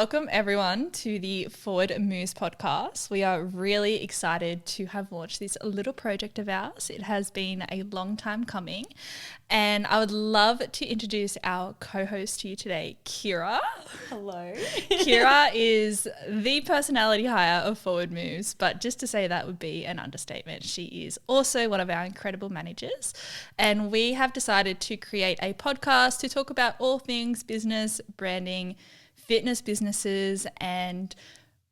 Welcome everyone to the Forward Moves podcast. We are really excited to have launched this little project of ours. It has been a long time coming, and I would love to introduce our co-host to you today, Keira. Hello. Keira is the personality hire of Forward Moves, but just to say that would be an understatement. She is also one of our incredible managers, and we have decided to create a podcast to talk about all things business, branding, fitness businesses, and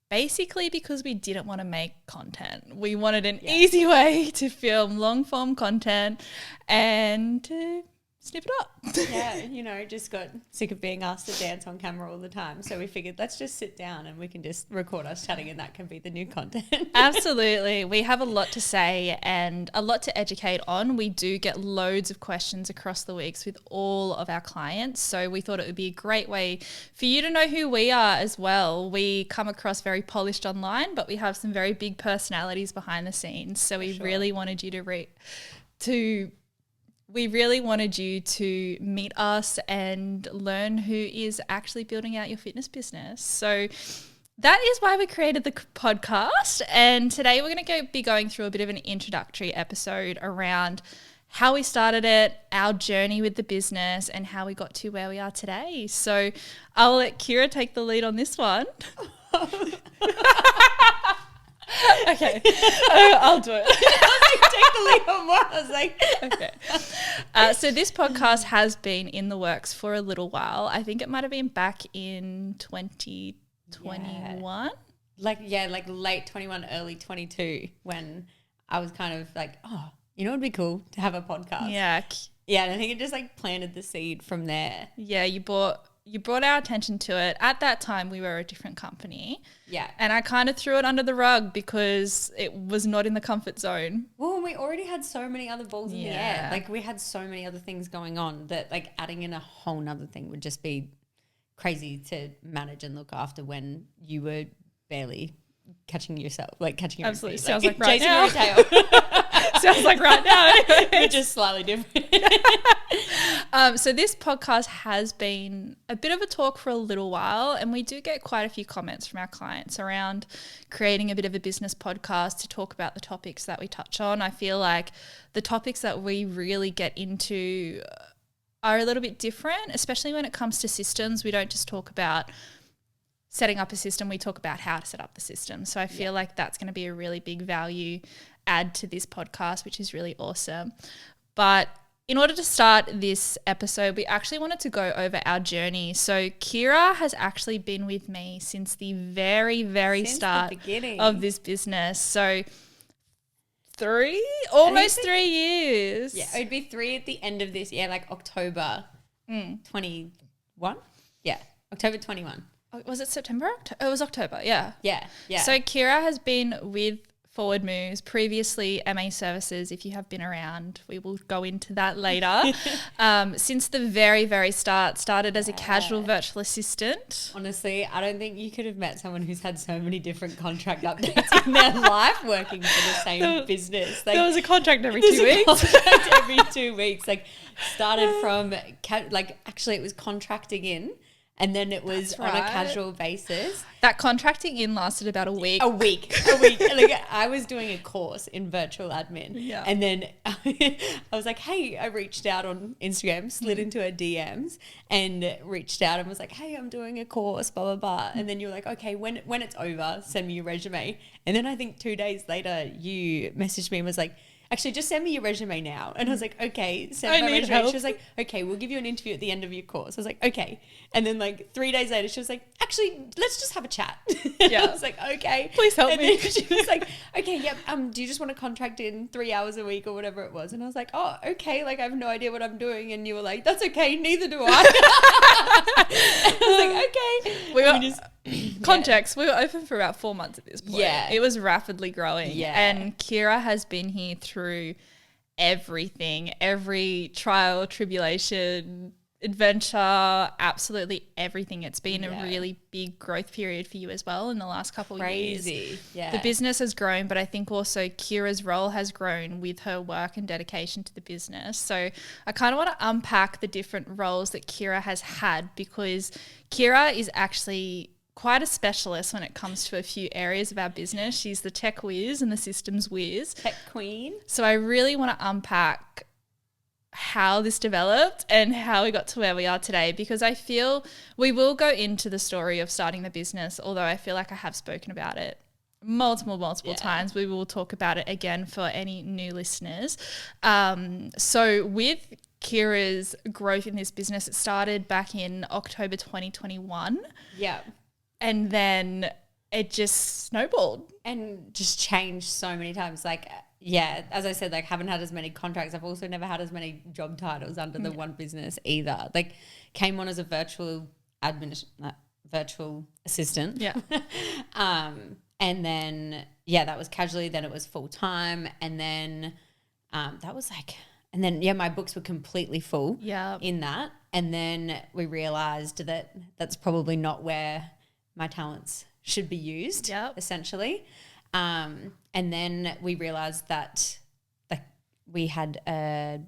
basically because we didn't want to make content. We wanted an easy way to film long form content and to snip it up. Yeah, just got sick of being asked to dance on camera all the time. So we figured let's just sit down and we can just record us chatting and that can be the new content. Absolutely. We have a lot to say and a lot to educate on. We do get loads of questions across the weeks with all of our clients. So we thought it would be a great way for you to know who we are as well. We come across very polished online, but we have some very big personalities behind the scenes. So we really wanted you to meet us and learn who is actually building out your fitness business. So that is why we created the podcast. And today we're going to be going through a bit of an introductory episode around how we started it, our journey with the business, and how we got to where we are today. So I'll let Keira take the lead on this one. Okay, I'll do it. Take the lead on what? I was like, okay. So this podcast has been in the works for a little while. I think it might have been back in 2021. Like late 21, early 22, when I was kind of like, oh, it'd be cool to have a podcast. Yeah. Yeah, and I think it just planted the seed from there. Yeah, you brought our attention to it. At that time, we were a different company. Yeah. And I kind of threw it under the rug because it was not in the comfort zone. Well, we already had so many other balls in the air. We had so many other things going on that adding in a whole nother thing would just be crazy to manage and look after when you were barely catching yourself, catching your Absolutely. feet. Sounds like right now. Chasing your tail. Sounds like right now. Which is slightly different. So this podcast has been a bit of a talk for a little while, and we do get quite a few comments from our clients around creating a bit of a business podcast to talk about the topics that we touch on. I feel like the topics that we really get into are a little bit different, especially when it comes to systems. We don't just talk about setting up a system, we talk about how to set up the system. So I feel like that's going to be a really big value add to this podcast, which is really awesome. But in order to start this episode, we actually wanted to go over our journey. So Keira has actually been with me since the very start of this business. So almost 3 years. Yeah, it'd be 3 at the end of this year, October 21. Yeah, October 21. Was it September? It was October, yeah. Yeah. So Keira has been with Forward Moves, previously MA Services. If you have been around, we will go into that later. Since the very started as a casual virtual assistant. Honestly, I don't think you could have met someone who's had so many different contract updates in their life working for the same business. There was a contract every 2 weeks. Every 2 weeks. Started from, actually it was contracting in. And then it was on a casual basis. That contracting in lasted about a week. A week. I was doing a course in virtual admin. Yeah. And then I was like, hey, I reached out on Instagram, slid into her DMs and reached out and was like, hey, I'm doing a course, blah, blah, blah. And then you're like, okay, when it's over, send me your resume. And then I think 2 days later, you messaged me and was like, actually, just send me your resume now. And I was like, okay, send my resume. Help. She was like, okay, we'll give you an interview at the end of your course. I was like, okay. And then 3 days later, she was like, actually, let's just have a chat. Yeah. I was like, okay. Please help me. And then she was like, okay, yep. Do you just want to contract in 3 hours a week or whatever it was? And I was like, oh, okay. I have no idea what I'm doing. And you were like, that's okay. Neither do I. And I was like, okay. Context, we were open for about 4 months at this point. Yeah. It was rapidly growing. Yeah. And Keira has been here through everything, every trial, tribulation, adventure, absolutely everything. It's been a really big growth period for you as well in the last couple of years. Crazy. Yeah. The business has grown, but I think also Keira's role has grown with her work and dedication to the business. So I kind of want to unpack the different roles that Keira has had, because Keira is actually quite a specialist when it comes to a few areas of our business. She's the tech whiz and the systems whiz. Tech queen. So I really want to unpack how this developed and how we got to where we are today, because I feel we will go into the story of starting the business, although I feel like I have spoken about it multiple times. We will talk about it again for any new listeners. So with Keira's growth in this business, it started back in October 2021. Yeah. And then it just snowballed. And just changed so many times. Like, yeah, as I said, like haven't had as many contracts. I've also never had as many job titles under the one business either. Like came on as a virtual assistant. Yeah. And then, yeah, that was casually. Then it was full time. And then that was like, and then, yeah, my books were completely full in that. And then we realized that that's probably not where my talents should be used, essentially. And then we realized that like we had a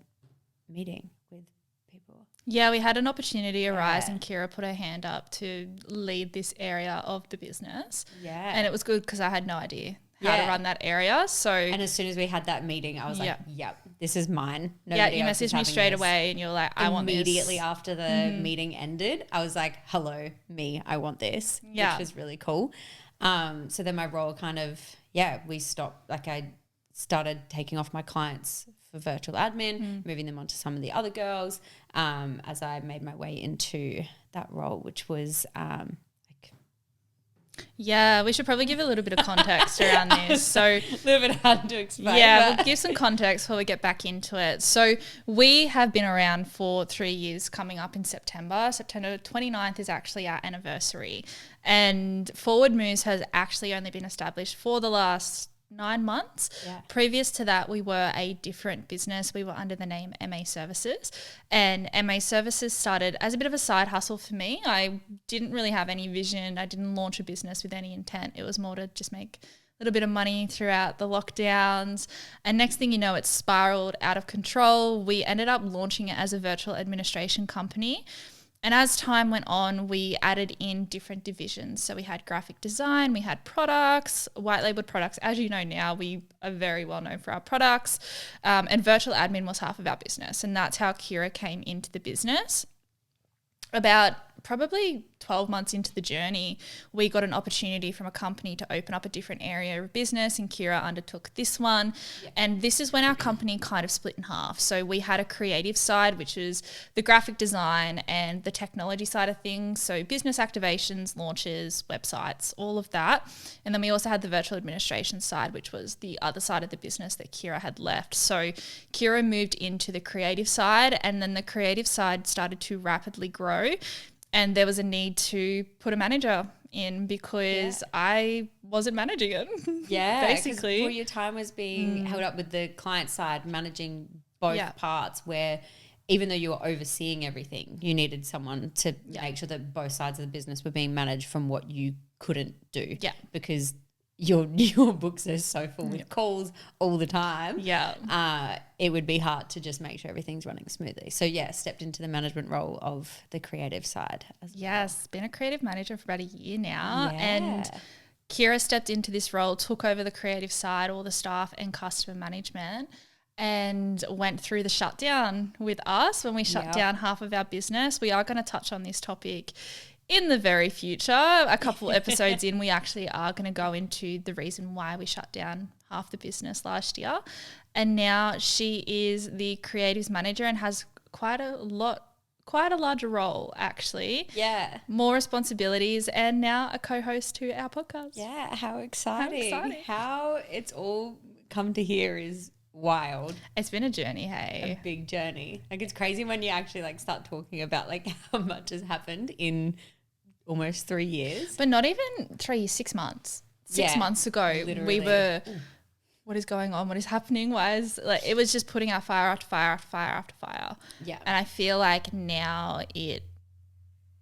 meeting with people. Yeah, we had an opportunity arise and Keira put her hand up to lead this area of the business. Yeah. And it was good because I had no idea how to run that area. So and as soon as we had that meeting, I was like, yep, this is mine. Nobody you messaged me straight away and you're like, I want this. Immediately after the meeting ended, I was like, hello, me, I want this, which was really cool. So then my role kind of, we stopped, like I started taking off my clients for virtual admin, moving them on to some of the other girls as I made my way into that role, which was we should probably give a little bit of context around this. So a little bit hard to explain. Yeah, we'll give some context before we get back into it. So we have been around for 3 years coming up in September. September 29th is actually our anniversary. And Forward Moves has actually only been established for the last 9 months. Yeah. Previous to that, we were a different business. We were under the name MA Services, and MA Services started as a bit of a side hustle for me. I didn't really have any vision. I didn't launch a business with any intent. It was more to just make a little bit of money throughout the lockdowns. And next thing you know, it spiraled out of control. We ended up launching it as a virtual administration company. And as time went on, we added in different divisions. So we had graphic design, we had products, white labeled products. As you know now, we are very well known for our products. And virtual admin was half of our business. And that's how Keira came into the business. About probably 12 months into the journey, we got an opportunity from a company to open up a different area of business, and Keira undertook this one. Yeah. And this is when our company kind of split in half. So we had a creative side, which is the graphic design and the technology side of things. So business activations, launches, websites, all of that. And then we also had the virtual administration side, which was the other side of the business that Keira had left. So Keira moved into the creative side, and then the creative side started to rapidly grow. And there was a need to put a manager in because I wasn't managing it. Yeah, basically. Well, your time was being held up with the client side, managing both parts, where even though you were overseeing everything, you needed someone to make sure that both sides of the business were being managed from what you couldn't do. Yeah. Because your books are so full with calls all the time. Yeah. It would be hard to just make sure everything's running smoothly. So stepped into the management role of the creative side as well. Been a creative manager for about a year now. Yeah. And Keira stepped into this role, took over the creative side, all the staff and customer management, and went through the shutdown with us when we shut down half of our business. We are going to touch on this topic in the very future. A couple episodes in, we actually are going to go into the reason why we shut down half the business last year. And now she is the creatives manager and has quite a larger role, actually. Yeah. More responsibilities, and now a co-host to our podcast. Yeah, how exciting. How it's all come to here is wild. It's been a journey, hey? A big journey. Like, it's crazy when you actually start talking about how much has happened in almost 3 years. But not even 3 years, 6 months. 6 months ago, literally. We were, what is going on? What is happening? Why is, it was just putting out fire after fire after fire after fire. Yeah. And I feel like now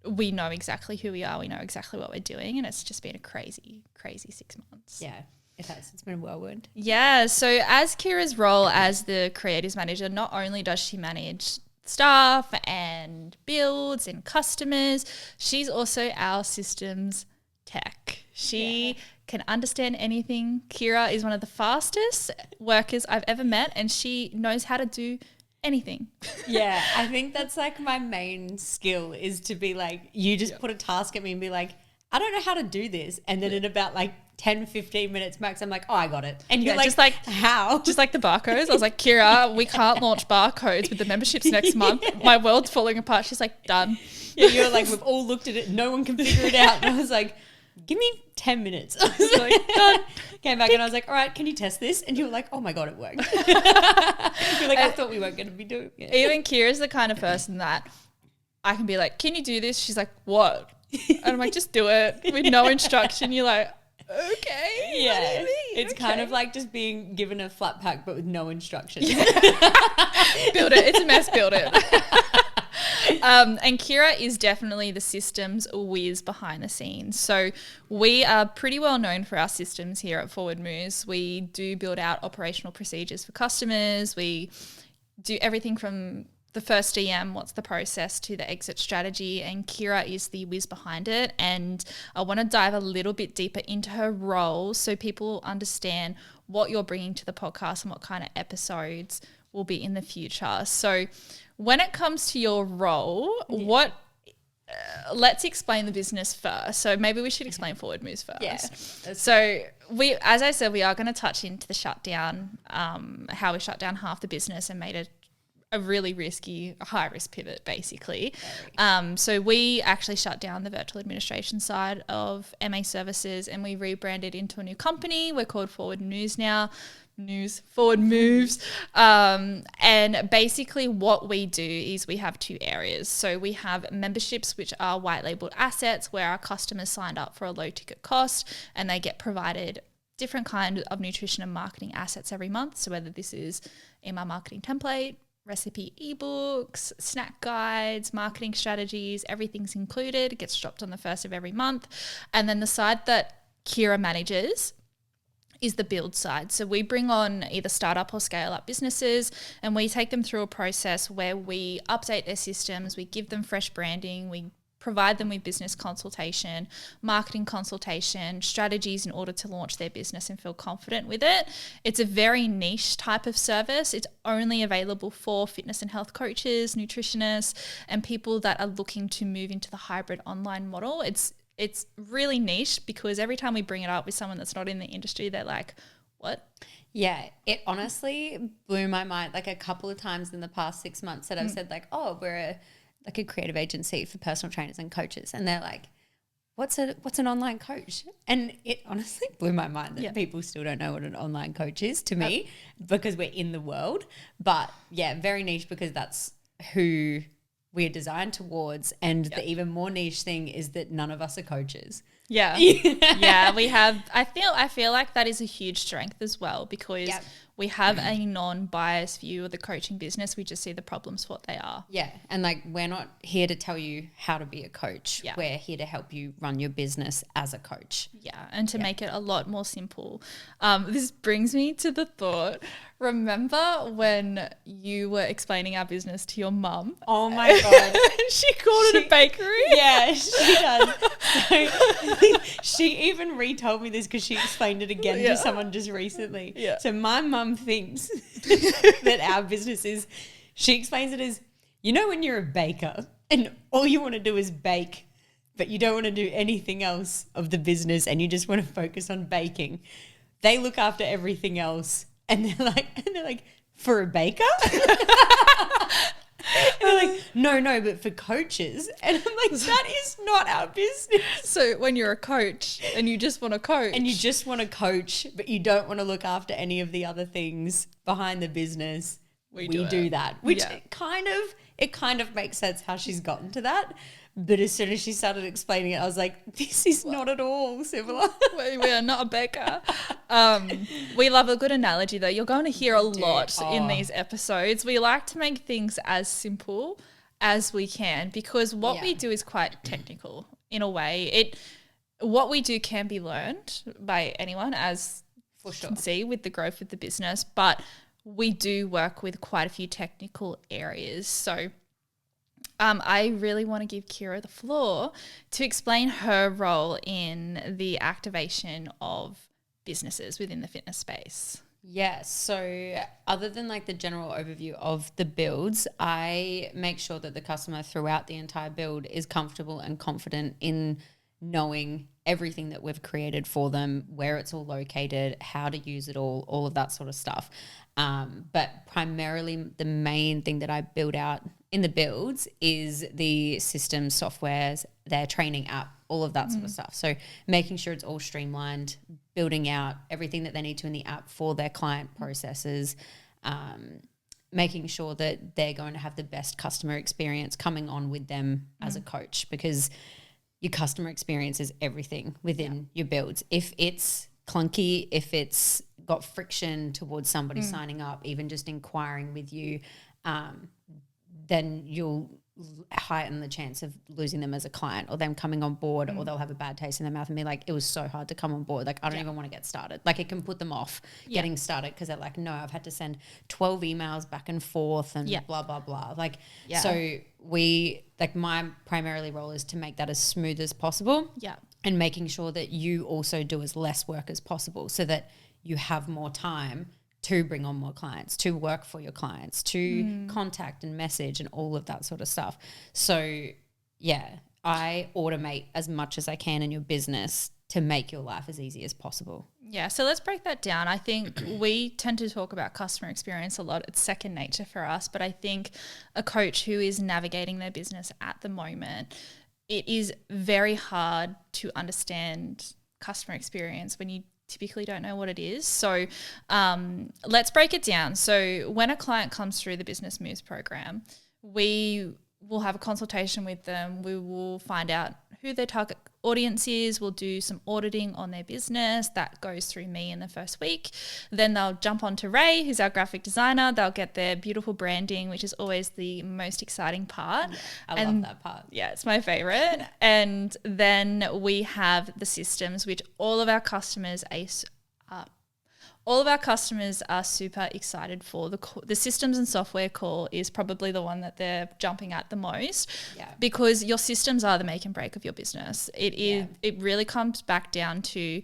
we know exactly who we are. We know exactly what we're doing. And it's just been a crazy, crazy 6 months. Yeah. It has. It's been a whirlwind. Yeah. So as Keira's role as the creatives manager, not only does she manage staff and builds and customers, she's also our systems tech. She can understand anything. Keira is one of the fastest workers I've ever met, and she knows how to do anything. Yeah, I think that's like my main skill is to be like, you just put a task at me and be like, I don't know how to do this. And then in about like 10, 15 minutes max, I'm like, oh, I got it. And you're just like, how? Just like the barcodes. I was like, Keira, we can't launch barcodes with the memberships next month. My world's falling apart. She's like, done. Yeah, you're like, we've all looked at it. No one can figure it out. And I was like, give me 10 minutes. I was like, done. Came back and I was like, all right, can you test this? And you were like, oh my God, it worked. You're like, I thought we weren't going to be doing it. Even Keira's the kind of person that I can be like, can you do this? She's like, what? And I'm like, just do it with no instruction. You're like, okay. Yeah. What do you mean? It's kind of like just being given a flat pack but with no instructions. Build it. It's a mess. Build it. And Keira is definitely the systems whiz behind the scenes. So we are pretty well known for our systems here at Forward Moves. We do build out operational procedures for customers. We do everything from the first DM, what's the process, to the exit strategy, and Keira is the whiz behind it. And I want to dive a little bit deeper into her role so people understand what you're bringing to the podcast and what kind of episodes will be in the future. So when it comes to your role, let's explain the business first. So maybe we should explain Forward Moves first. Yeah. So we, as I said, we are going to touch into the shutdown, how we shut down half the business and made it a really risky, high risk pivot, basically. So we actually shut down the virtual administration side of MA Services and we rebranded into a new company. We're called Forward News now. Forward Moves. And basically what we do is we have two areas. So we have memberships, which are white labeled assets where our customers signed up for a low ticket cost and they get provided different kind of nutrition and marketing assets every month. So whether this is email marketing template, recipe ebooks, snack guides, marketing strategies, everything's included. It gets dropped on the first of every month. And then the side that Keira manages is the build side. So we bring on either startup or scale up businesses and we take them through a process where we update their systems, we give them fresh branding, we provide them with business consultation, marketing consultation, strategies in order to launch their business and feel confident with it. It's a very niche type of service. It's only available for fitness and health coaches, nutritionists, and people that are looking to move into the hybrid online model. It's really niche because every time we bring it up with someone that's not in the industry, they're like, what? Yeah, it honestly blew my mind like a couple of times in the past 6 months that I've said like, oh, we're a creative agency for personal trainers and coaches. And they're like, what's an online coach? And it honestly blew my mind that people still don't know what an online coach is to me because we're in the world. But yeah, very niche because that's who we're designed towards. And the even more niche thing is that none of us are coaches. Yeah. Yeah, we have, I feel like that is a huge strength as well because we have a non-biased view of the coaching business. We just see the problems for what they are. Yeah. And like, we're not here to tell you how to be a coach. Yeah. We're here to help you run your business as a coach. Yeah. And to make it a lot more simple. This brings me to the thought, remember when you were explaining our business to your mum? Oh my God. She called it a bakery? Yeah, she does. So she even retold me this because she explained it again to someone just recently. Yeah. So my mum thinks that our business is, she explains it as, you know when you're a baker and all you want to do is bake, but you don't want to do anything else of the business and you just want to focus on baking. They look after everything else and they're like, for a baker? And they're like, no, but for coaches. And I'm like, that is not our business. So when you're a coach and you just want to coach. And you just want to coach, but you don't want to look after any of the other things behind the business, we do that. Which it kind of makes sense how she's gotten to that. But as soon as she started explaining it, I was like, this is not at all similar. We are not a baker. We love a good analogy, though. You're going to hear a lot in these episodes. We like to make things as simple as we can because what we do is quite technical in a way. What we do can be learned by anyone, as you can see with the growth of the business, but we do work with quite a few technical areas. So I really want to give Keira the floor to explain her role in the activation of businesses within the fitness space. Yeah, so other than like the general overview of the builds, I make sure that the customer throughout the entire build is comfortable and confident in knowing everything that we've created for them, where it's all located, how to use it all of that sort of stuff. But primarily the main thing that I build out in the builds is the systems, softwares, their training app, all of that sort of stuff. So making sure it's all streamlined, building out everything that they need to in the app for their client processes, making sure that they're going to have the best customer experience coming on with them as a coach, because your customer experience is everything within your builds. If it's clunky, if it's got friction towards somebody signing up, even just inquiring with you, then you'll heighten the chance of losing them as a client, or them coming on board, or they'll have a bad taste in their mouth and be like, it was so hard to come on board. Like, I don't even want to get started. Like, it can put them off getting started because they're like, no, I've had to send 12 emails back and forth and blah, blah, blah. Like, so my primarily role is to make that as smooth as possible. Yeah. And making sure that you also do as less work as possible so that you have more time to bring on more clients, to work for your clients, to contact and message and all of that sort of stuff. So, yeah, I automate as much as I can in your business to make your life as easy as possible. Yeah, so let's break that down. I think we tend to talk about customer experience a lot. It's second nature for us, but I think a coach who is navigating their business at the moment, it is very hard to understand customer experience when you typically don't know what it is. So let's break it down. So when a client comes through the Business Moves program, we will have a consultation with them. We will find out who their target audience is. We'll do some auditing on their business. That goes through me in the first week. Then they'll jump on to Ray, who's our graphic designer. They'll get their beautiful branding, which is always the most exciting part. Yeah, I love that part. Yeah, it's my favorite. And then we have the systems, which all of our customers are super excited for. The systems and software call is probably the one that they're jumping at the most, because your systems are the make and break of your business. It really comes back down to,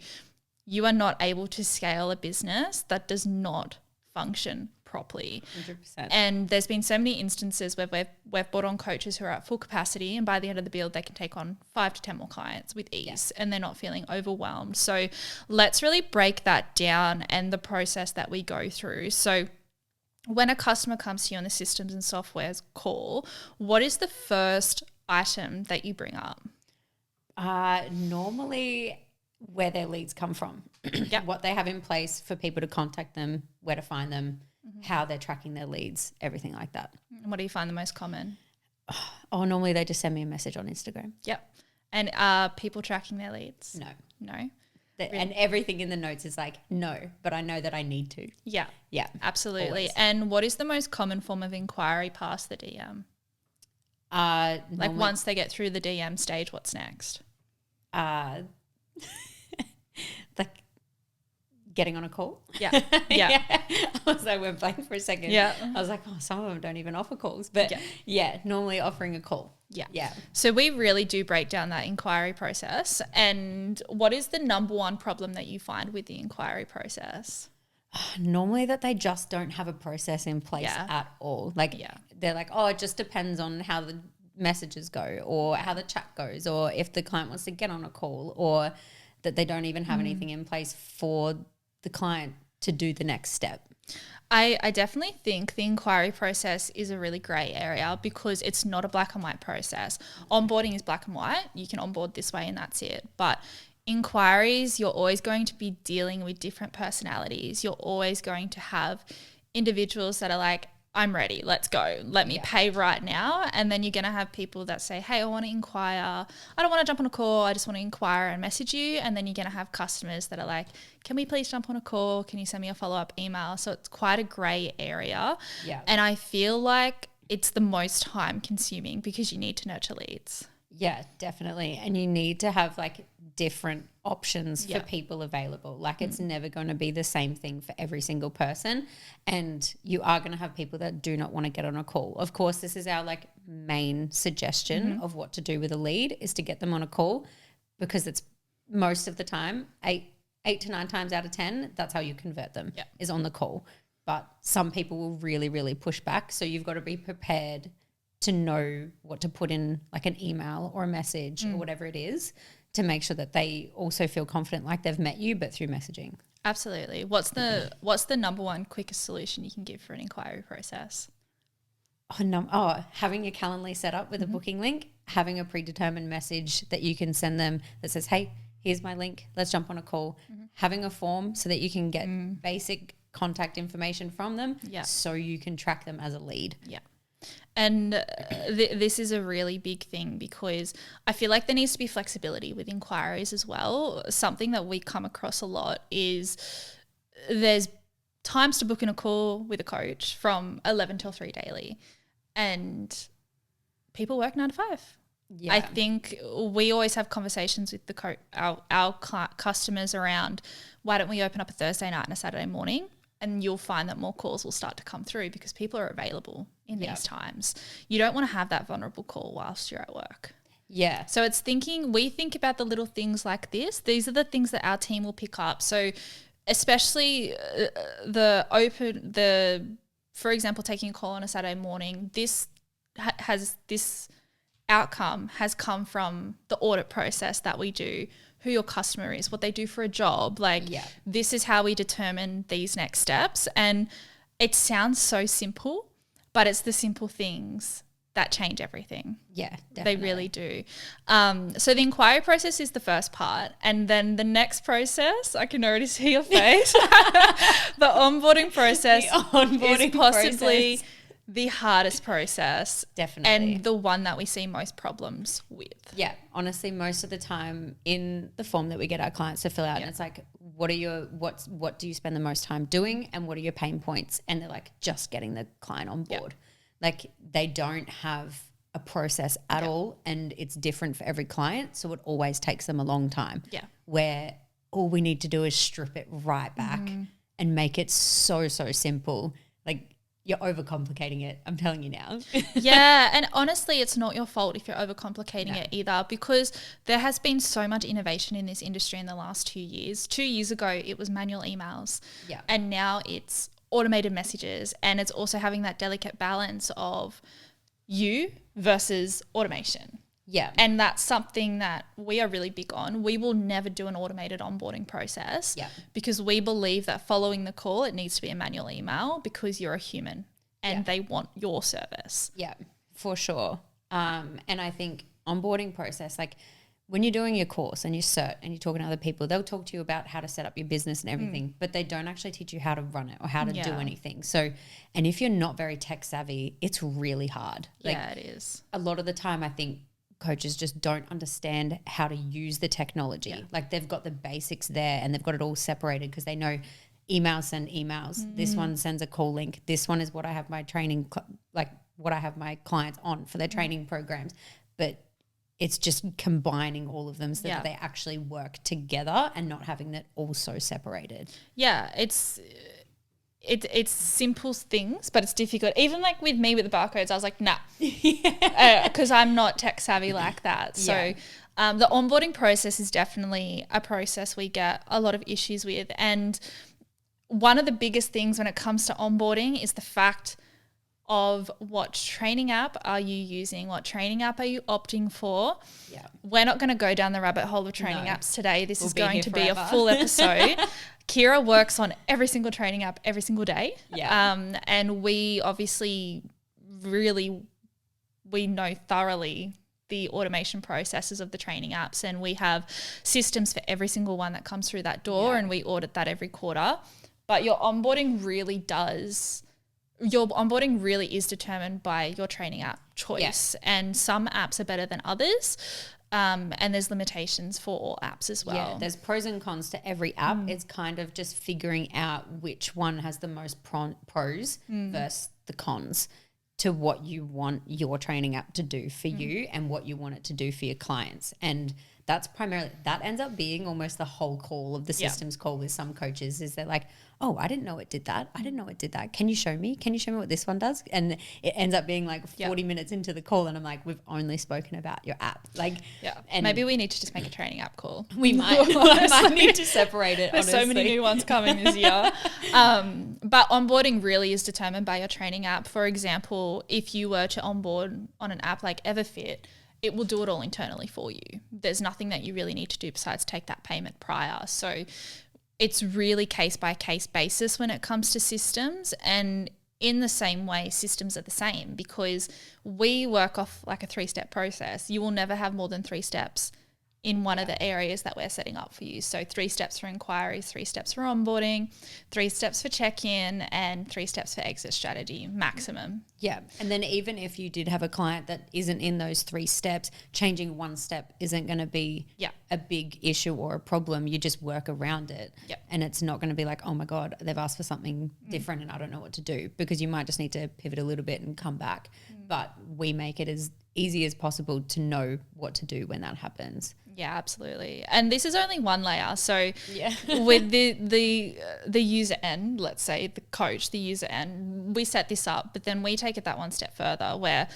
you are not able to scale a business that does not function properly. 100%. And there's been so many instances where we've brought on coaches who are at full capacity, and by the end of the build they can take on 5 to 10 more clients with ease, and they're not feeling overwhelmed. So let's really break that down and the process that we go through. So when a customer comes to you on the systems and softwares call, what is the first item that you bring up? Normally where their leads come from, what they have in place for people to contact them, where to find them, how they're tracking their leads, everything like that. And what do you find the most common? Oh, normally they just send me a message on Instagram. Yep. And are people tracking their leads? No. And everything in the notes is like, no, but I know that I need to. Yeah. Yeah. Absolutely. Always. And what is the most common form of inquiry past the DM? Like once they get through the DM stage, what's next? Like getting on a call. Yeah. Yeah. I went blank for a second. Yeah. I was like, oh, some of them don't even offer calls. But normally offering a call. Yeah. Yeah. So we really do break down that inquiry process. And what is the number one problem that you find with the inquiry process? Normally that they just don't have a process in place at all. Like they're like, oh, it just depends on how the messages go, or how the chat goes, or if the client wants to get on a call, or that they don't even have anything in place for the client to do the next step. I definitely think the inquiry process is a really grey area, because it's not a black and white process. Onboarding is black and white. You can onboard this way and that's it. But inquiries, you're always going to be dealing with different personalities. You're always going to have individuals that are like, I'm ready, let's go, let me pay right now. And then you're going to have people that say, hey, I want to inquire. I don't want to jump on a call. I just want to inquire and message you. And then you're going to have customers that are like, can we please jump on a call? Can you send me a follow-up email? So it's quite a grey area. Yeah. And I feel like it's the most time consuming, because you need to nurture leads. Yeah, definitely. And you need to have like different options for people available. Like it's never going to be the same thing for every single person, and you are going to have people that do not want to get on a call. Of course, this is our like main suggestion of what to do with a lead is to get them on a call, because it's most of the time, 8 to 9 times out of 10, that's how you convert them is on the call. But some people will really, really push back. So you've got to be prepared to know what to put in like an email or a message or whatever it is, to make sure that they also feel confident like they've met you, but through messaging. Absolutely. What's the number one quickest solution you can give for an inquiry process? Having your Calendly set up with a booking link, having a predetermined message that you can send them that says, hey, here's my link, let's jump on a call. Having a form so that you can get basic contact information from them so you can track them as a lead. Yeah. And this is a really big thing, because I feel like there needs to be flexibility with inquiries as well. Something that we come across a lot is there's times to book in a call with a coach from 11 till 3 daily, and people work 9 to 5. Yeah. I think we always have conversations with our customers around, why don't we open up a Thursday night and a Saturday morning? And you'll find that more calls will start to come through because people are available in these times. You don't want to have that vulnerable call whilst you're at work. Yeah. So we think about the little things like this. These are the things that our team will pick up. So especially for example, taking a call on a Saturday morning, this outcome has come from the audit process that we do, who your customer is, what they do for a job. This is how we determine these next steps. And it sounds so simple, but it's the simple things that change everything. Yeah, definitely. They really do. So the inquiry process is the first part. And then the next process, I can already see your face. The onboarding process is possibly the hardest process. Definitely. And the one that we see most problems with. Yeah. Honestly, most of the time in the form that we get our clients to fill out, and it's like, what do you spend the most time doing, and what are your pain points? And they're like, just getting the client on board. Like they don't have a process at all, and it's different for every client. So it always takes them a long time. Yeah. Where all we need to do is strip it right back and make it so, so simple. Like, you're overcomplicating it, I'm telling you now. Yeah, and honestly, it's not your fault if you're overcomplicating it either, because there has been so much innovation in this industry in the last 2 years. 2 years ago, it was manual emails. Yeah. And now it's automated messages, and it's also having that delicate balance of you versus automation. Yeah. And that's something that we are really big on. We will never do an automated onboarding process because we believe that following the call, it needs to be a manual email, because you're a human and they want your service. Yeah, for sure. And I think onboarding process, like when you're doing your course and your cert and you're talking to other people, they'll talk to you about how to set up your business and everything, but they don't actually teach you how to run it or how to do anything. So, and if you're not very tech savvy, it's really hard. It is. A lot of the time, I think coaches just don't understand how to use the technology. Yeah. Like they've got the basics there and they've got it all separated because they know emails send emails. This one sends a call link. This one is what I have my training, what I have my clients on for their training programs. But it's just combining all of them so that they actually work together and not having that all so separated. Yeah, it's simple things, but it's difficult. Even like with me with the barcodes, I was like, nah, because I'm not tech savvy like that. So the onboarding process is definitely a process we get a lot of issues with. And one of the biggest things when it comes to onboarding is the fact of what training app are you using? What training app are you opting for? Yeah. We're not going to go down the rabbit hole of training apps today. This is going to be a full episode. Keira works on every single training app every single day. Yeah. And we obviously we know thoroughly the automation processes of the training apps, and we have systems for every single one that comes through that door, and we audit that every quarter. But your onboarding really is determined by your training app choice. Yeah. And some apps are better than others. And there's limitations for all apps as well. Yeah, there's pros and cons to every app. It's kind of just figuring out which one has the most pros versus the cons to what you want your training app to do for you and what you want it to do for your clients. And that's primarily, that ends up being almost the whole call of the systems call with some coaches, is they're like, oh, I didn't know it did that. I didn't know it did that. Can you show me? Can you show me what this one does? And it ends up being like 40 minutes into the call, and I'm like, we've only spoken about your app. Like, and maybe we need to just make a training app call. We might. I might need to separate it. There's so many new ones coming this year. But onboarding really is determined by your training app. For example, if you were to onboard on an app like Everfit, it will do it all internally for you. There's nothing that you really need to do besides take that payment prior. So it's really case by case basis when it comes to systems, and in the same way, systems are the same because we work off like a 3-step process. You will never have more than 3 steps in one of the areas that we're setting up for you. So 3 steps for inquiries, 3 steps for onboarding, 3 steps for check-in, and 3 steps for exit strategy maximum. Yeah. And then even if you did have a client that isn't in those 3 steps, changing 1 step isn't going to be a big issue or a problem. You just work around it. And it's not going to be like, oh my God, they've asked for something different and I don't know what to do, because you might just need to pivot a little bit and come back. But we make it as easy as possible to know what to do when that happens. Yeah, absolutely. And this is only one layer. So with the user end, let's say the coach, the user end, we set this up, but then we take it that one step further where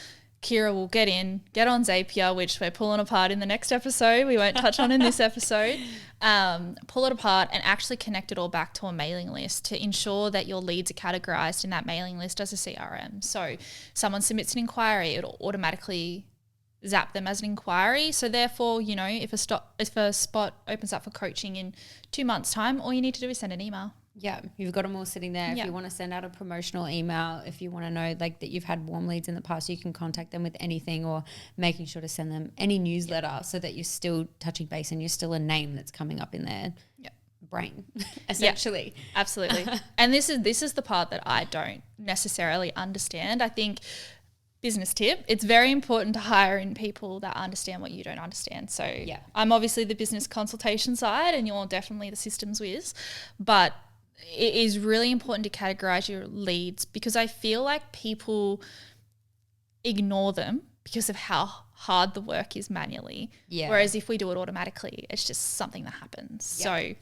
Keira will get on Zapier, which we're pulling apart in the next episode. We won't touch on in this episode. Pull it apart and actually connect it all back to a mailing list to ensure that your leads are categorized in that mailing list as a CRM. So someone submits an inquiry, it'll automatically zap them as an inquiry. So therefore, you know, if a spot opens up for coaching in 2 months' time, all you need to do is send an email. Yeah, you've got them all sitting there. If you want to send out a promotional email, if you want to know like that you've had warm leads in the past, you can contact them with anything, or making sure to send them any newsletter so that you're still touching base and you're still a name that's coming up in their brain, essentially. Absolutely. And this is the part that I don't necessarily understand. I think, business tip, it's very important to hire in people that understand what you don't understand. So I'm obviously the business consultation side and you're definitely the systems whiz, but it is really important to categorize your leads, because I feel like people ignore them because of how hard the work is manually. Whereas if we do it automatically, it's just something that happens. So pretty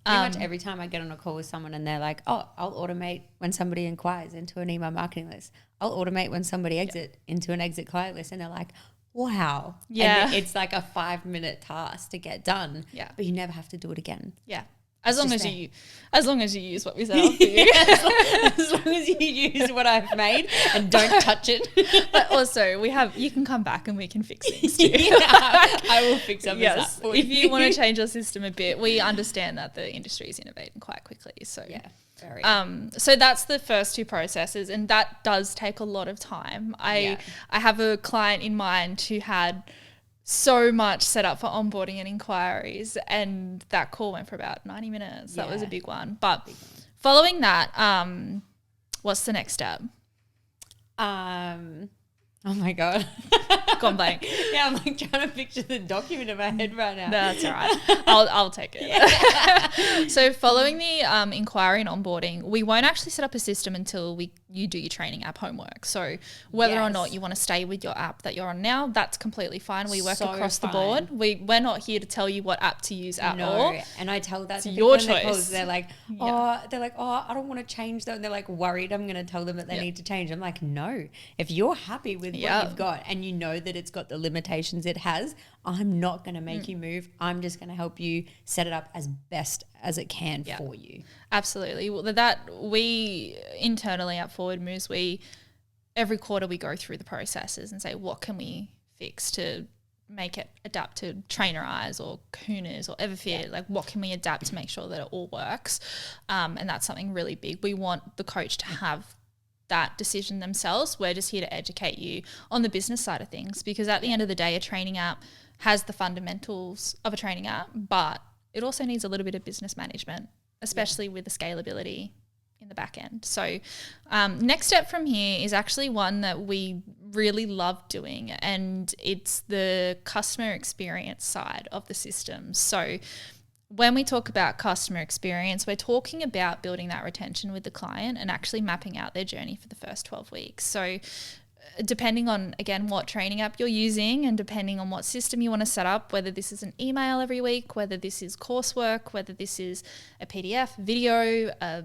much every time I get on a call with someone and they're like, oh, I'll automate when somebody inquires into an email marketing list. I'll automate when somebody exit into an exit client list. And they're like, wow. And it's like a 5-minute task to get done. But you never have to do it again. As long as you use what we set up for you. As long as you use what I've made and don't touch it. But also you can come back and we can fix things too. I will fix up for if you want to change your system a bit. We understand that the industry is innovating quite quickly. So very. So that's the first 2 processes, and that does take a lot of time. I have a client in mind who had so much set up for onboarding and inquiries, and that call went for about 90 minutes. That was a big one. But following that, what's the next step? Oh my God. Gone blank. I'm like trying to picture the document in my head right now. No, that's all right. I'll take it. So following the inquiry and onboarding, we won't actually set up a system until you do your training app homework. So whether or not you want to stay with your app that you're on now, that's completely fine. We work across the board. We're not here to tell you what app to use at all. And I tell that it's to your people choice. They're like, I don't want to change that. And they're like worried I'm going to tell them that they need to change. I'm like, no, if you're happy with what you've got and you know that it's got the limitations it has, I'm not going to make you move. I'm just going to help you set it up as best as it can for you. Absolutely. Well, that we internally at Forward Moves, every quarter we go through the processes and say, what can we fix to make it adapt to Trainerize or Kuhners or Everfit? Like, what can we adapt to make sure that it all works? And that's something really big. We want the coach to have that decision themselves. We're just here to educate you on the business side of things, because at the end of the day, a training app has the fundamentals of a training app, but it also needs a little bit of business management, especially with the scalability in the back end. So next step from here is actually one that we really love doing, and it's the customer experience side of the system. So when we talk about customer experience, we're talking about building that retention with the client and actually mapping out their journey for the first 12 weeks. So depending on, again, what training app you're using and depending on what system you want to set up, whether this is an email every week, whether this is coursework, whether this is a PDF, video, a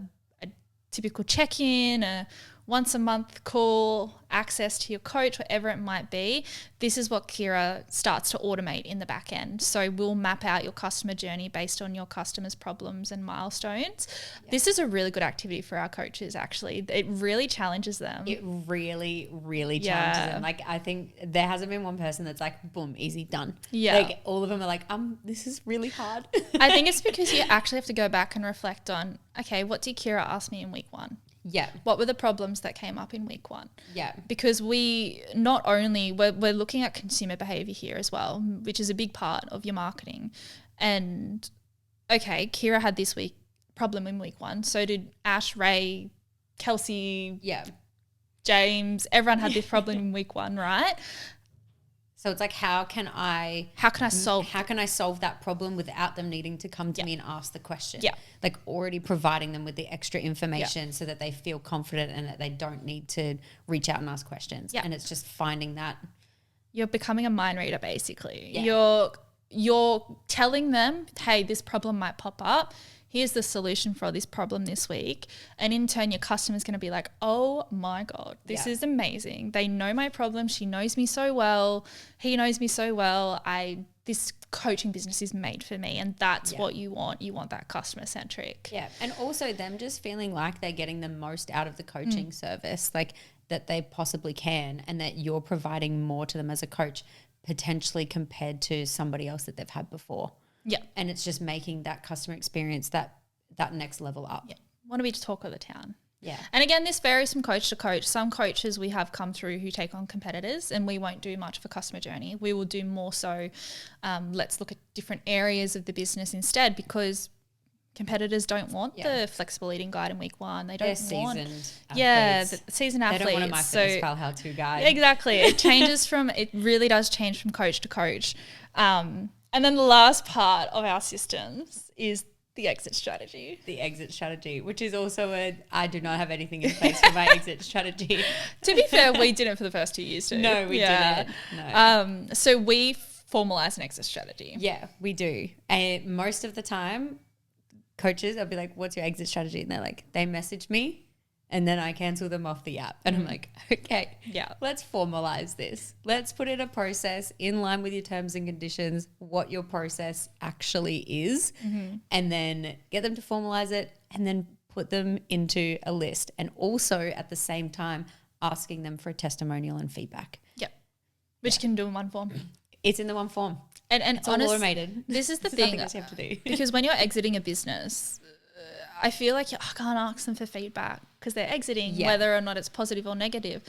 typical check-in, a once a month call, access to your coach, whatever it might be, this is what Keira starts to automate in the back end. So we'll map out your customer journey based on your customers' problems and milestones. Yeah. This is a really good activity for our coaches, actually. It really challenges them. It really, really challenges them. Like, I think there hasn't been one person that's like, boom, easy, done. Yeah. Like, all of them are like, this is really hard. I think it's because you actually have to go back and reflect on, okay, what did Keira ask me in week 1? Yeah. What were the problems that came up in week 1? Yeah. Because we're looking at consumer behavior here as well, which is a big part of your marketing. And okay, Keira had this problem in week 1. So did Ash, Ray, Kelsey, James. Everyone had this problem in week 1, right? So it's like, how can I solve that problem without them needing to come to me and ask the question? Yeah. Like, already providing them with the extra information so that they feel confident and that they don't need to reach out and ask questions. Yeah. And it's just finding that. You're becoming a mind reader, basically. Yeah. You're telling them, hey, this problem might pop up. Here's the solution for this problem this week. And in turn, your customer's going to be like, oh my God, this is amazing. They know my problem. She knows me so well. He knows me so well. This coaching business is made for me. And that's what you want. You want that customer centric. Yeah. And also them just feeling like they're getting the most out of the coaching service, like that they possibly can, and that you're providing more to them as a coach, potentially compared to somebody else that they've had before. Yeah. And it's just making that customer experience that next level up. Yeah. Want to be the talk of the town. Yeah. And again, this varies from coach to coach. Some coaches we have come through who take on competitors, and we won't do much of a customer journey. We will do more so, let's look at different areas of the business instead, because competitors don't want the flexible eating guide in week 1. They don't want seasoned athletes. Seasoned athletes. They don't want a MyFitnessPal how-to guide. Exactly. It really does change from coach to coach. And then the last part of our systems is the exit strategy. The exit strategy, which is also I do not have anything in place for my exit strategy. To be fair, we didn't for the first 2 years too. No, we didn't. No. So we formalize an exit strategy. Yeah, we do. And most of the time, coaches, I'll be like, what's your exit strategy? And they're like, they message me and then I cancel them off the app. And I'm like, okay, let's formalize this. Let's put in a process in line with your terms and conditions, what your process actually is, and then get them to formalize it and then put them into a list. And also at the same time, asking them for a testimonial and feedback. Yep. Which you can do in one form. It's in the one form. And it's all automated. This is the thing. Nothing else you have to do. Because when you're exiting a business, I feel like I can't ask them for feedback because they're exiting, whether or not it's positive or negative.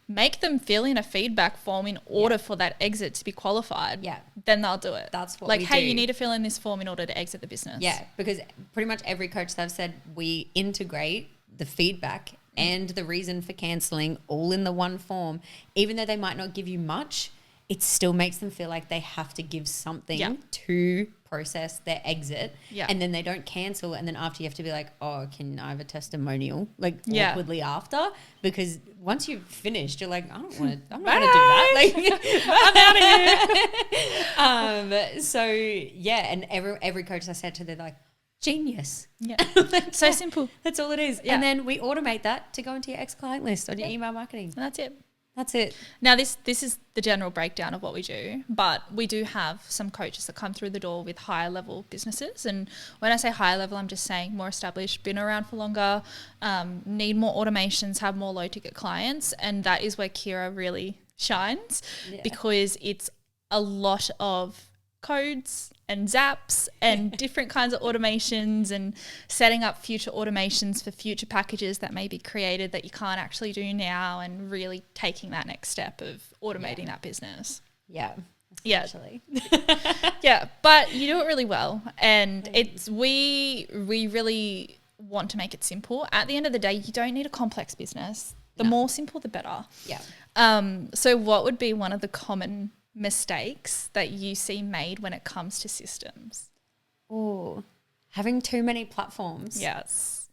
Make them fill in a feedback form in order for that exit to be qualified. Yeah. Then they'll do it. That's what we do. You need to fill in this form in order to exit the business. Yeah, because pretty much every coach that I've said, we integrate the feedback and the reason for cancelling all in the one form. Even though they might not give you much, it still makes them feel like they have to give something to process their exit, and then they don't cancel, and then after you have to be like, oh, can I have a testimonial, like awkwardly after, because once you've finished, you're like, I'm not going to do that, like I'm out of here. So and every coach I said to, they're like, genius. Like, so simple. That's all it is. And then we automate that to go into your ex-client list on your email marketing. And that's it. That's it. Now, this is the general breakdown of what we do, but we do have some coaches that come through the door with higher level businesses. And when I say higher level, I'm just saying more established, been around for longer, need more automations, have more low ticket clients. And that is where Keira really shines because it's a lot of codes and zaps and different kinds of automations and setting up future automations for future packages that may be created that you can't actually do now, and really taking that next step of automating that business. Essentially. But you do it really well, and we really want to make it simple. At the end of the day, you don't need a complex business. The more simple, the better. So what would be one of the common mistakes that you see made when it comes to systems? Oh, having too many platforms. Yes.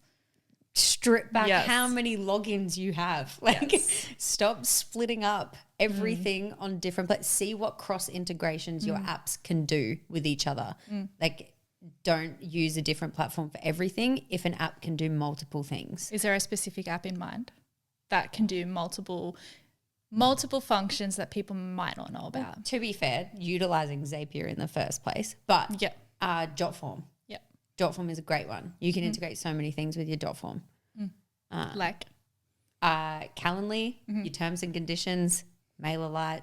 strip back Yes. how many logins you have. Like, stop splitting up everything on different places. See what cross integrations your apps can do with each other. Like, don't use a different platform for everything if an app can do multiple things. Is there a specific app in mind that can do multiple functions that people might not know about? To be fair, utilizing Zapier in the first place, but Jotform. Yeah. Jotform is a great one. You can integrate so many things with your Jotform. Like Calendly, your terms and conditions, MailerLite.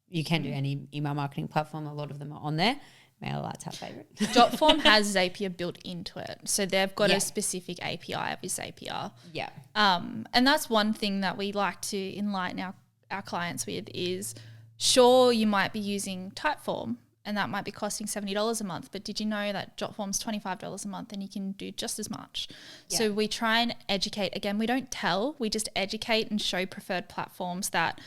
You can do any email marketing platform. A lot of them are on there. MailerLite's our favorite. Jotform has Zapier built into it. So they've got a specific API with Zapier. Yeah. And that's one thing that we like to enlighten our clients with is, sure, you might be using Typeform and that might be costing $70 a month, but did you know that Jotform's $25 a month and you can do just as much? Yeah. So we try and educate. Again, we don't tell, we just educate and show preferred platforms. That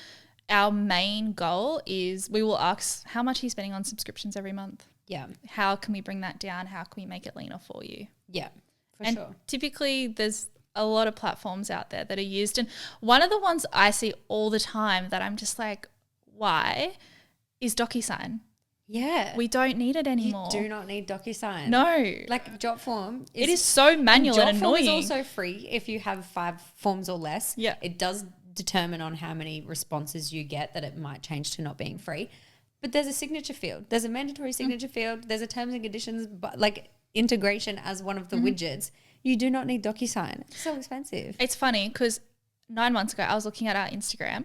our main goal is, we will ask, how much are you spending on subscriptions every month? Yeah. How can we bring that down? How can we make it leaner for you? Yeah, for and sure. Typically there's a lot of platforms out there that are used. And one of the ones I see all the time that I'm just like, why, is DocuSign. Yeah. We don't need it anymore. You do not need DocuSign. No. Like, Jotform It is so manual and annoying. Jotform is also free if you have 5 forms or less. Yeah. It does determine on how many responses you get that it might change to not being free. But there's a signature field. There's a mandatory signature field. There's a terms and conditions, but like integration as one of the widgets. You do not need DocuSign. It's so expensive. It's funny because 9 months ago, I was looking at our Instagram.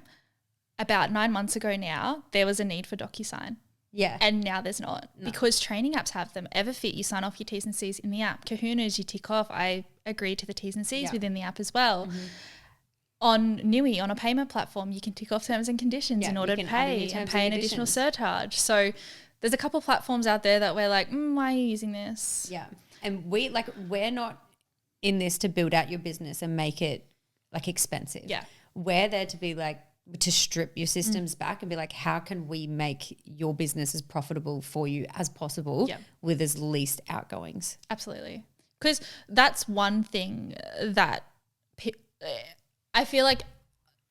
About 9 months ago now, there was a need for DocuSign. Yeah. And now there's not, because training apps have them. Everfit, you sign off your T's and C's in the app. Kahuna's, you tick off, I agree to the T's and C's within the app as well. On Nui, on a payment platform, you can tick off terms and conditions in order to pay and pay an additional surcharge. So there's a couple of platforms out there that we're like, why are you using this? Yeah. And we're not in this to build out your business and make it like expensive. Yeah. We're there to be like, to strip your systems back and be like, how can we make your business as profitable for you as possible with as least outgoings? Absolutely. Because that's one thing that I feel like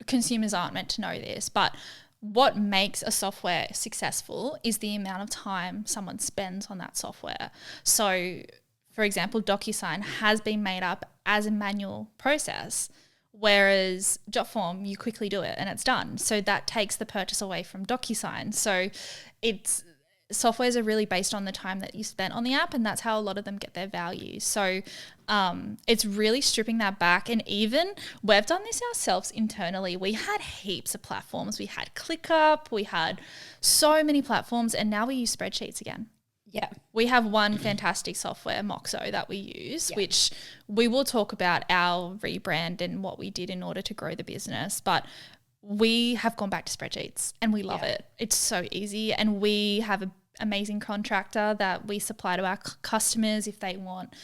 consumers aren't meant to know this, but what makes a software successful is the amount of time someone spends on that software. So, for example, DocuSign has been made up as a manual process, whereas Jotform, you quickly do it and it's done. So that takes the purchase away from DocuSign. So softwares are really based on the time that you spent on the app, and that's how a lot of them get their value. So it's really stripping that back. And even we've done this ourselves internally. We had heaps of platforms. We had ClickUp, we had so many platforms, and now we use spreadsheets again. Yeah. We have one fantastic software, Moxo, that we use, which we will talk about our rebrand and what we did in order to grow the business. But we have gone back to spreadsheets and we love it. It's so easy. And we have an amazing contractor that we supply to our customers if they want.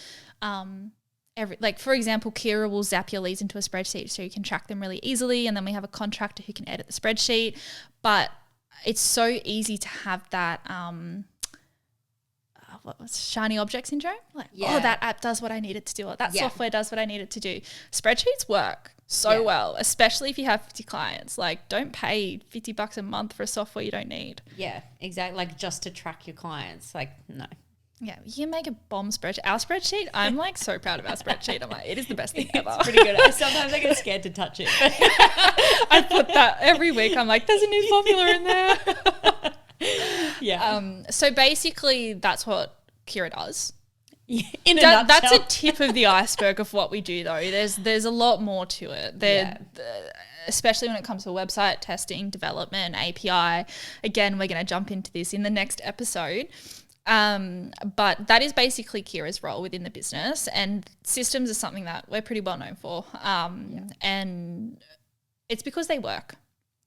For example, Keira will zap your leads into a spreadsheet so you can track them really easily. And then we have a contractor who can edit the spreadsheet. But it's so easy to have that what was shiny object syndrome? Like, that app does what I need it to do, or that software does what I need it to do. Spreadsheets work so well, especially if you have 50 clients. Like, don't pay $50 a month for a software you don't need. Yeah, exactly. Like, just to track your clients. Like, no. Yeah, you can make a bomb spreadsheet. Our spreadsheet, I'm like so proud of our spreadsheet. I'm like, it is the best thing ever. It's pretty good. Sometimes I get scared to touch it. I put that every week. I'm like, there's a new formula in there. So basically that's what Keira does. In a nutshell. That's a tip of the iceberg of what we do, though. There's a lot more to it. Especially when it comes to website testing, development, API. Again, we're going to jump into this in the next episode. But that is basically Keira's role within the business, and systems is something that we're pretty well known for. And it's because they work.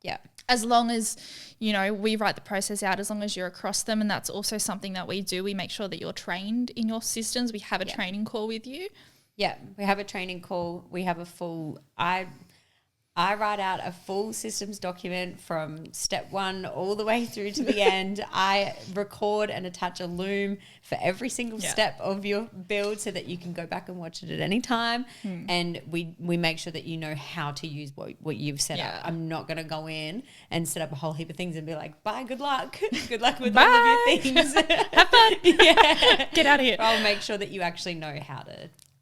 Yeah. As long as, we write the process out, as long as you're across them. And that's also something that we do. We make sure that you're trained in your systems. We have a training call with you. Yeah. We have a training call. We have a full, I write out a full systems document from step 1 all the way through to the end. I record and attach a loom for every single step of your build so that you can go back and watch it at any time. And we make sure that you know how to use what you've set up. I'm not going to go in and set up a whole heap of things and be like, bye, good luck. Good luck with all of your things. Have fun. Get out of here. I'll make sure that you actually know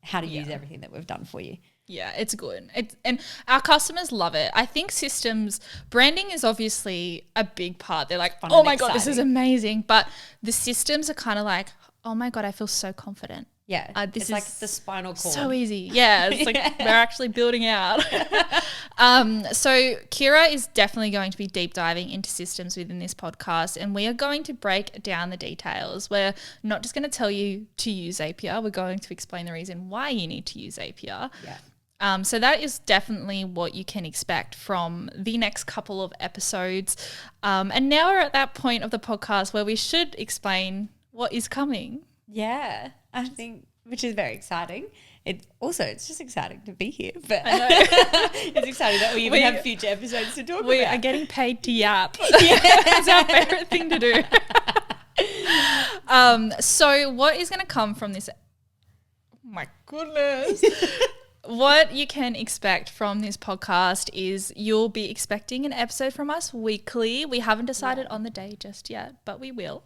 how to use everything that we've done for you. Yeah, it's good. And our customers love it. I think systems branding is obviously a big part. They're like, oh my God, this is amazing. But the systems are kind of like, oh my God, I feel so confident. Yeah, this it's like the spinal cord. So easy. Yeah, it's like we're actually building out. So Keira is definitely going to be deep diving into systems within this podcast, and we are going to break down the details. We're not just going to tell you to use APR. We're going to explain the reason why you need to use APR. Yeah. So that is definitely what you can expect from the next couple of episodes. And now we're at that point of the podcast where we should explain what is coming. Yeah, I think, which is very exciting. It's just exciting to be here, but it's exciting that we even have future episodes to talk about. We are getting paid to yap. It's our favorite thing to do. So what is going to come from this? Oh my goodness. What you can expect from this podcast is you'll be expecting an episode from us weekly. We haven't decided on the day just yet, but we will.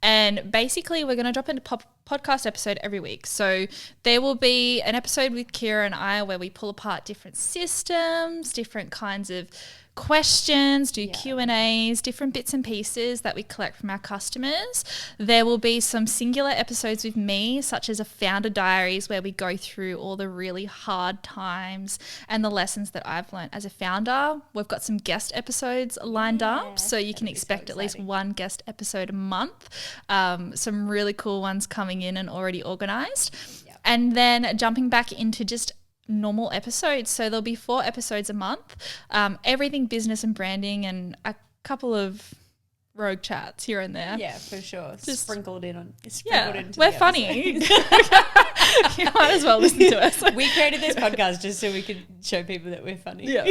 And basically, we're going to drop in a podcast episode every week. So there will be an episode with Keira and I where we pull apart different systems, different kinds of questions, do Q&As, different bits and pieces that we collect from our customers. There will be some singular episodes with me, such as a founder diaries, where we go through all the really hard times and the lessons that I've learned as a founder. We've got some guest episodes lined up, so you can expect at least one guest episode a month. Some really cool ones coming in and already organised. Yep. And then jumping back into just normal episodes. So there'll be 4 episodes a month, everything business and branding, and a couple of rogue chats here and there. Yeah, for sure. Just sprinkled in. We're funny. You might as well listen to us. We created this podcast just so we could show people that we're funny. Yeah.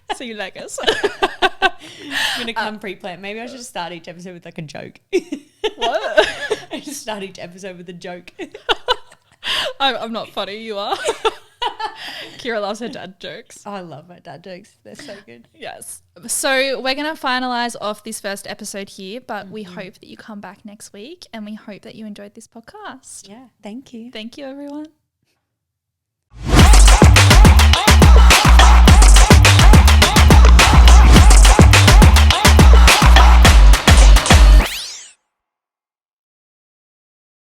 So you like us. I'm going to come pre-planned. Maybe I should start each episode with like a joke. What? I should start each episode with a joke. I'm not funny, you are. Keira loves her dad jokes. Oh, I love my dad jokes. They're so good. Yes. So we're going to finalise off this first episode here, but we hope that you come back next week, and we hope that you enjoyed this podcast. Yeah. Thank you. Thank you, everyone.